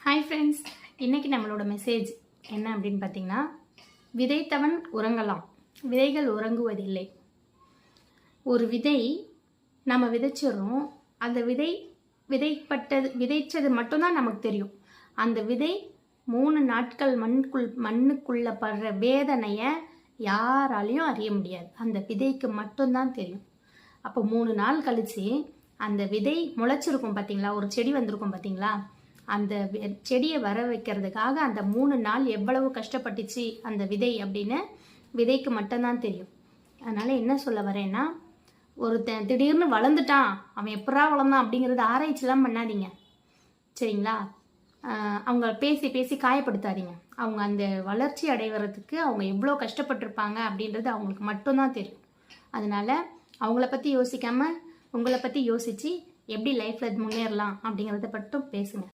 Hi friends, இன்றைக்கி நம்மளோட message என்ன அப்படின்னு பார்த்தீங்கன்னா, விதைத்தவன் உறங்கலாம், விதைகள் உறங்குவதில்லை. ஒரு விதை நம்ம விதைச்சிடறோம். அந்த விதைச்சது மட்டும்தான் நமக்கு தெரியும். அந்த விதை 3 நாட்கள் மண்ணுக்குள்ளே படுற வேதனையை யாராலையும் அறிய முடியாது. அந்த விதைக்கு மட்டும்தான் தெரியும். அப்போ 3 நாள் கழித்து அந்த விதை முளைச்சிருக்கும் பார்த்தீங்களா, ஒரு செடி வந்திருக்கும் பார்த்தீங்களா, அந்த செடியை வர வைக்கிறதுக்காக அந்த 3 நாள் எவ்வளவு கஷ்டப்பட்டுச்சு அந்த விதை அப்படின்னு விதைக்கு மட்டும்தான் தெரியும். அதனால் என்ன சொல்ல வரேன்னா, ஒருத்தன் திடீர்னு வளர்ந்துட்டான், அவன் எப்படா வளர்ந்தான் அப்படிங்கிறது ஆராய்ச்சிலாம் பண்ணாதீங்க, சரிங்களா? அவங்க பேசி பேசி காயப்படுத்தாதீங்க. அவங்க அந்த வளர்ச்சி அடைவதுக்கு அவங்க எவ்வளோ கஷ்டப்பட்டிருப்பாங்க அப்படின்றது அவங்களுக்கு மட்டும்தான் தெரியும். அதனால் அவங்கள பற்றி யோசிக்காமல் உங்களை பற்றி யோசித்து எப்படி லைஃப்பில் முன்னேறலாம் அப்படிங்கிறத மட்டும் பேசுங்க.